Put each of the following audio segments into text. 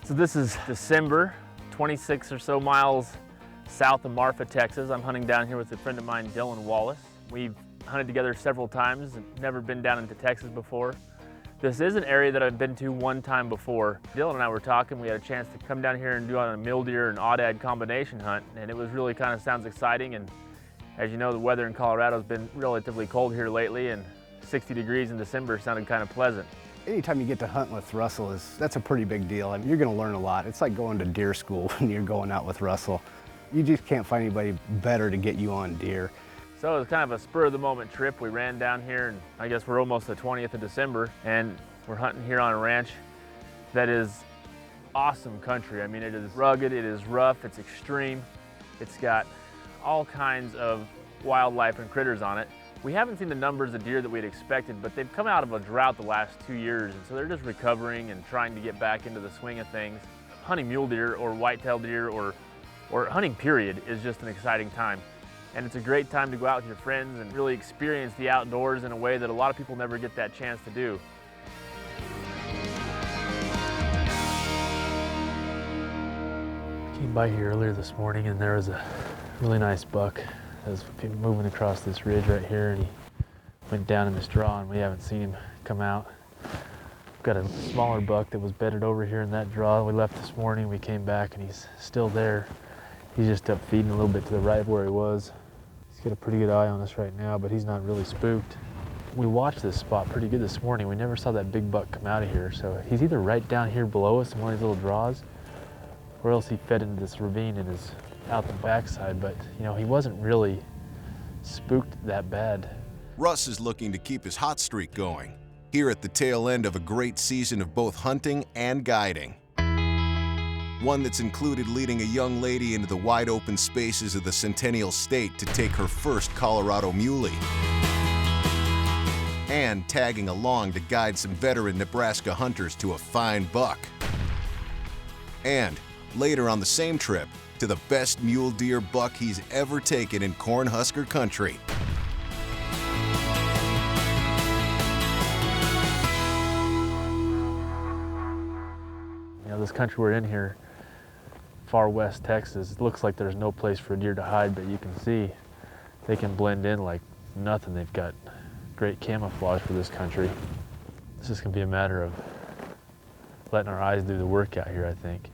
So this is December, 26 or so miles south of Marfa, Texas. I'm hunting down here with a friend of mine, Dylan Wallace. We've hunted together several times and never been down into Texas before. This is an area that I've been to one time before. Dylan and I were talking, we had a chance to come down here and do on a mule deer and aoudad combination hunt, and it was really kind of sounds exciting. And as you know, the weather in Colorado has been relatively cold here lately, and 60 degrees in December sounded kind of pleasant. Anytime you get to hunt with Russell, that's a pretty big deal. I mean, you're going to learn a lot. It's like going to deer school when you're going out with Russell. You just can't find anybody better to get you on deer. So it was kind of a spur-of-the-moment trip. We ran down here, and I guess we're almost the 20th of December, and we're hunting here on a ranch that is awesome country. I mean, it is rugged, it is rough, it's extreme. It's got all kinds of wildlife and critters on it. We haven't seen the numbers of deer that we'd expected, but they've come out of a drought the last 2 years, and so they're just recovering and trying to get back into the swing of things. Hunting mule deer or white-tailed deer or hunting period is just an exciting time. And it's a great time to go out with your friends and really experience the outdoors in a way that a lot of people never get that chance to do. Came by here earlier this morning and there was a really nice buck that was moving across this ridge right here, and he went down in this draw and we haven't seen him come out. We've got a smaller buck that was bedded over here in that draw. We left this morning, we came back and he's still there. He's just up feeding a little bit to the right of where he was. He's got a pretty good eye on us right now, but he's not really spooked. We watched this spot pretty good this morning. We never saw that big buck come out of here, so he's either right down here below us in one of these little draws, or else he fed into this ravine and is out the backside, but you know, he wasn't really spooked that bad. Russ is looking to keep his hot streak going, here at the tail end of a great season of both hunting and guiding. One that's included leading a young lady into the wide open spaces of the Centennial State to take her first Colorado muley, and tagging along to guide some veteran Nebraska hunters to a fine buck. And later on the same trip, to the best mule deer buck he's ever taken in Cornhusker country. You know, this country we're in here, far west Texas, it looks like there's no place for a deer to hide, but you can see they can blend in like nothing. They've got great camouflage for this country. It's just gonna be a matter of letting our eyes do the work out here, I think.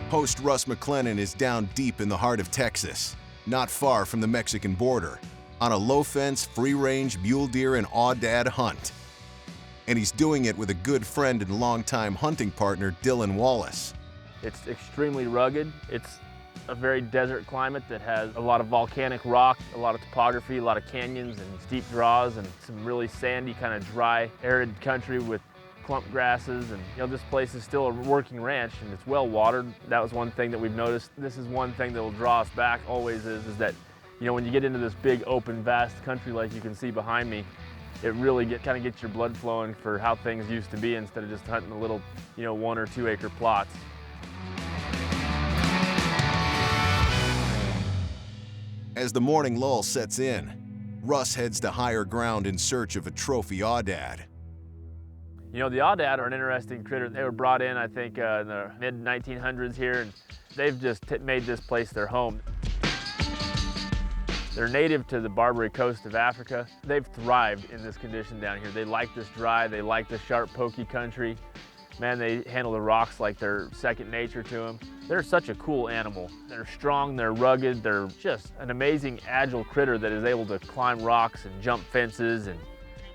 Host Russ MacLennan is down deep in the heart of Texas, not far from the Mexican border, on a low-fence, free-range mule deer and aoudad hunt. And he's doing it with a good friend and longtime hunting partner, Dylan Wallace. It's extremely rugged. It's a very desert climate that has a lot of volcanic rock, a lot of topography, a lot of canyons and steep draws, and some really sandy, kind of dry, arid country with clump grasses. And you know, this place is still a working ranch and it's well watered. That was one thing that we've noticed. This is one thing that will draw us back always is that, you know, when you get into this big open vast country like you can see behind me, it really kind of gets your blood flowing for how things used to be instead of just hunting the little, you know, 1 or 2 acre plots. As the morning lull sets in, Russ heads to higher ground in search of a trophy aoudad. You know, the aoudad are an interesting critter. They were brought in, I think, in the mid-1900s here, and they've just made this place their home. They're native to the Barbary coast of Africa. They've thrived in this condition down here. They like this dry, they like the sharp, pokey country. Man, they handle the rocks like they're second nature to them. They're such a cool animal. They're strong, they're rugged, they're just an amazing, agile critter that is able to climb rocks and jump fences, and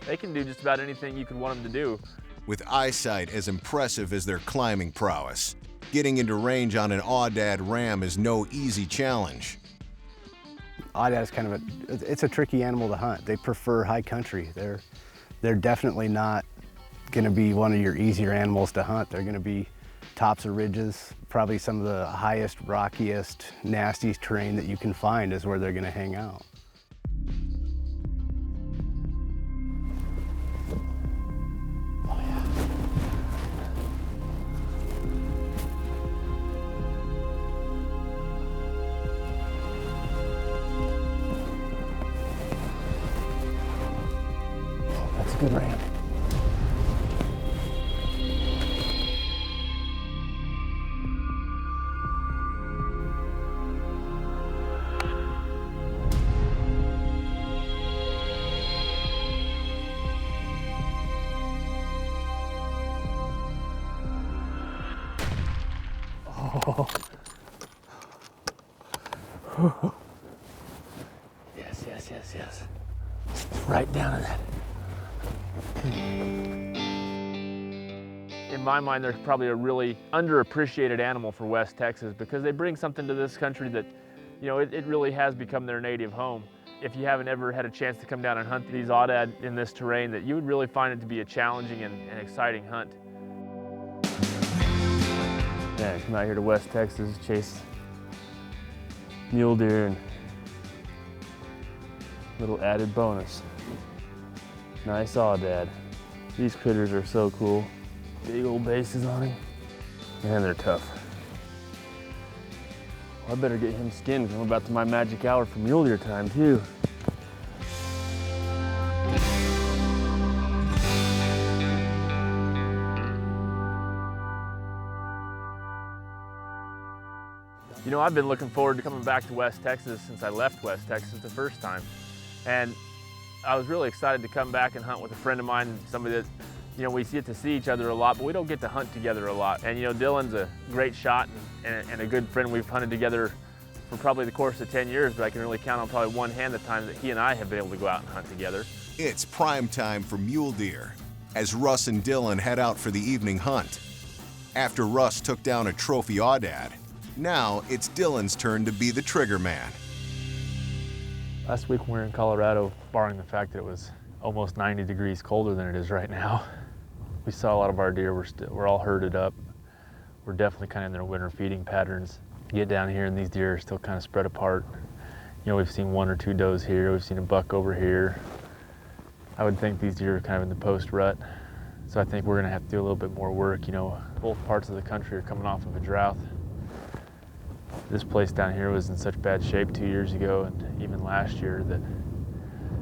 they can do just about anything you could want them to do. With eyesight as impressive as their climbing prowess, getting into range on an aoudad ram is no easy challenge. Aoudad is kind of it's a tricky animal to hunt. They prefer high country. They're definitely not going to be one of your easier animals to hunt. They're going to be tops of ridges, probably some of the highest, rockiest, nastiest terrain that you can find is where they're going to hang out. That's a good ram. Yes, yes, yes, yes. Right down in that. In my mind, they're probably a really underappreciated animal for West Texas because they bring something to this country that, you know, it really has become their native home. If you haven't ever had a chance to come down and hunt these aoudad in this terrain, that you would really find it to be a challenging and exciting hunt. Yeah, come out here to West Texas, chase mule deer, and little added bonus. Nice aoudad. These critters are so cool. Big old bases on him. Man, they're tough. Well, I better get him skinned because I'm about to my magic hour for mule deer time too. You know, I've been looking forward to coming back to West Texas since I left West Texas the first time. And I was really excited to come back and hunt with a friend of mine, somebody that, you know, we get to see each other a lot, but we don't get to hunt together a lot. And you know, Dylan's a great shot and a good friend. We've hunted together for probably the course of 10 years, but I can really count on probably one hand the time that he and I have been able to go out and hunt together. It's prime time for mule deer as Russ and Dylan head out for the evening hunt. After Russ took down a trophy aoudad, now it's Dylan's turn to be the trigger man. Last week when we were in Colorado, barring the fact that it was almost 90 degrees colder than it is right now, we saw a lot of our deer were all herded up. We're definitely kind of in their winter feeding patterns. You get down here and these deer are still kind of spread apart. You know, we've seen 1 or 2 does here, we've seen a buck over here. I would think these deer are kind of in the post rut. So I think we're gonna have to do a little bit more work. You know, both parts of the country are coming off of a drought. This place down here was in such bad shape 2 years ago and even last year that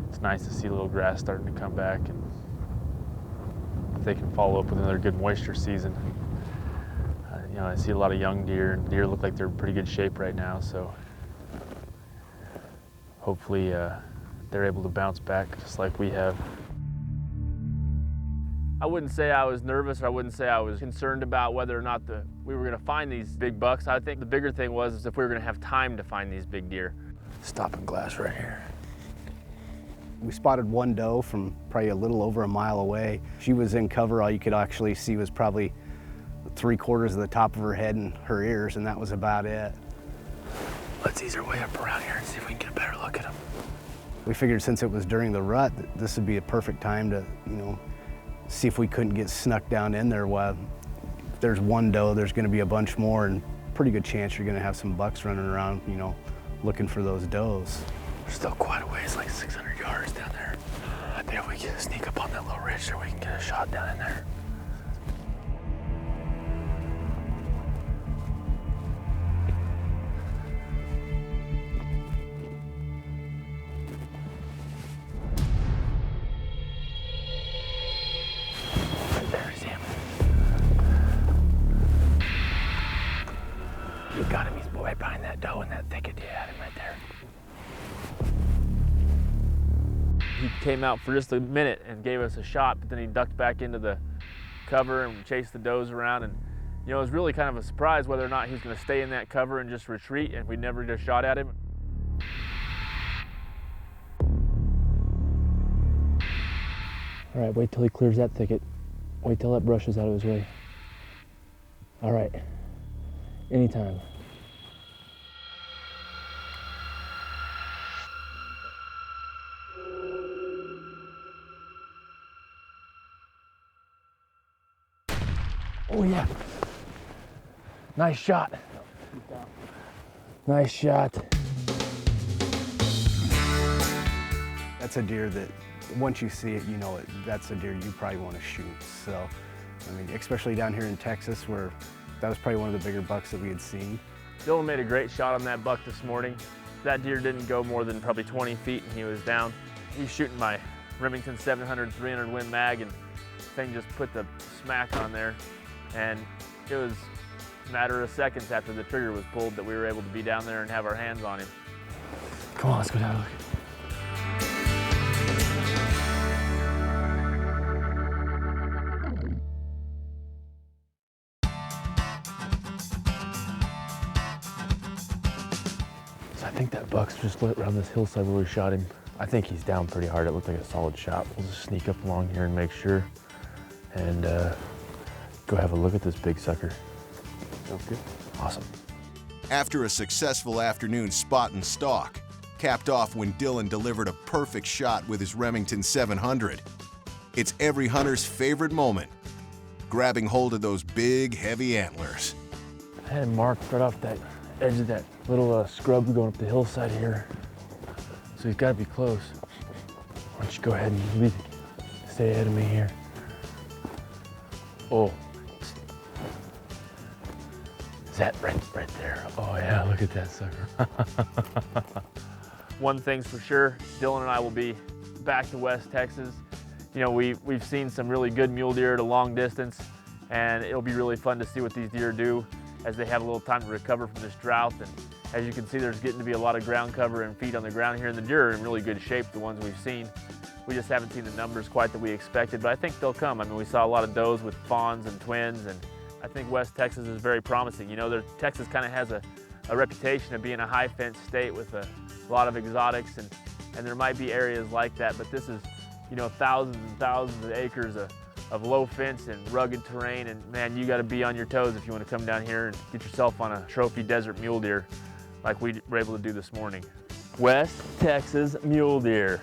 it's nice to see a little grass starting to come back, and if they can follow up with another good moisture season. You know, I see a lot of young deer, and deer look like they're in pretty good shape right now, so hopefully they're able to bounce back just like we have. I wouldn't say I was nervous, or I wouldn't say I was concerned about whether or not we were going to find these big bucks. I think the bigger thing was if we were going to have time to find these big deer. Stopping glass right here. We spotted one doe from probably a little over a mile away. She was in cover. All you could actually see was probably 3/4 of the top of her head and her ears, and that was about it. Let's ease our way up around here and see if we can get a better look at them. We figured since it was during the rut, that this would be a perfect time to, you know, see if we couldn't get snuck down in there. Well, if there's one doe, there's going to be a bunch more, and pretty good chance you're going to have some bucks running around, you know, looking for those does. We're still quite a ways, like 600 yards down there. I bet we can sneak up on that little ridge so we can get a shot down in there. You got him, he's right behind that doe in that thicket. You had him right there. He came out for just a minute and gave us a shot, but then he ducked back into the cover and chased the does around. And you know, it was really kind of a surprise whether or not he was going to stay in that cover and just retreat, and we never just shot at him. All right, wait till he clears that thicket. Wait till that brush is out of his way. All right, anytime. Oh yeah, nice shot. Nice shot. That's a deer that once you see it, you know it. That's a deer you probably want to shoot. So, I mean, especially down here in Texas, where that was probably one of the bigger bucks that we had seen. Dylan made a great shot on that buck this morning. That deer didn't go more than probably 20 feet and he was down. He's shooting my Remington 700 300 Win mag, and the thing just put the smack on there. And it was a matter of seconds after the trigger was pulled that we were able to be down there and have our hands on him. Come on, let's go down and look. think that buck's just lit around this hillside where we shot him. I think he's down pretty hard. It looked like a solid shot. We'll just sneak up along here and make sure and go have a look at this big sucker. Sounds good. Awesome. After a successful afternoon spot and stalk, capped off when Dylan delivered a perfect shot with his Remington 700. It's every hunter's favorite moment, grabbing hold of those big, heavy antlers. I had him marked right off that edge of that little scrub going up the hillside here. So he's got to be close. Why don't you go ahead and stay ahead of me here. Oh. Is that right there? Oh yeah, look at that sucker. One thing's for sure, Dylan and I will be back to West Texas. You know, we've seen some really good mule deer at a long distance, and it'll be really fun to see what these deer do as they have a little time to recover from this drought. And as you can see, there's getting to be a lot of ground cover and feet on the ground here, and the deer are in really good shape, the ones we've seen. We just haven't seen the numbers quite that we expected, but I think they'll come. I mean, we saw a lot of does with fawns and twins, and I think West Texas is very promising. You know, Texas kind of has a reputation of being a high fence state with a lot of exotics, and there might be areas like that, but this is, you know, thousands and thousands of acres of low fence and rugged terrain, and man, you got to be on your toes if you want to come down here and get yourself on a trophy desert mule deer like we were able to do this morning. West Texas mule deer.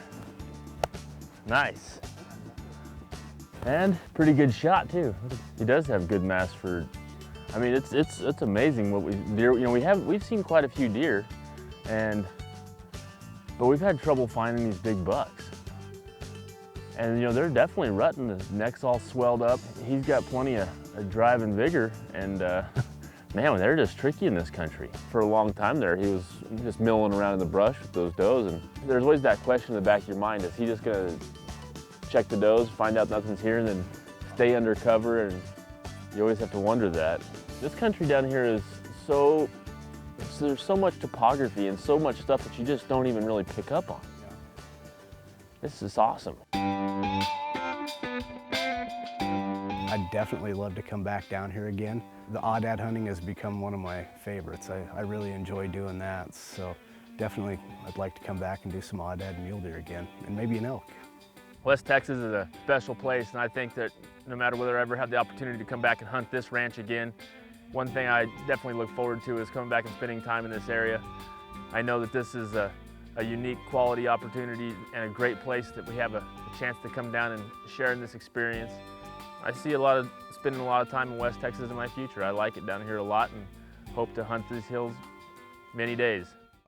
Nice. And pretty good shot too. He does have good mass for, I mean, it's amazing what we've seen quite a few deer, but we've had trouble finding these big bucks. And you know, they're definitely rutting. The neck's all swelled up. He's got plenty of drive and vigor, and man, they're just tricky in this country. For a long time there, he was just milling around in the brush with those does, and there's always that question in the back of your mind, is he just gonna check the does, find out nothing's here, and then stay under cover? And you always have to wonder that. This country down here is there's so much topography and so much stuff that you just don't even really pick up on. This is awesome. I'd definitely love to come back down here again. The aoudad hunting has become one of my favorites. I really enjoy doing that, so definitely I'd like to come back and do some aoudad and mule deer again, and maybe an elk. West Texas is a special place, and I think that no matter whether I ever have the opportunity to come back and hunt this ranch again, one thing I definitely look forward to is coming back and spending time in this area. I know that this is a unique quality opportunity and a great place that we have a chance to come down and share in this experience. I see spending a lot of time in West Texas in my future. I like it down here a lot and hope to hunt these hills many days.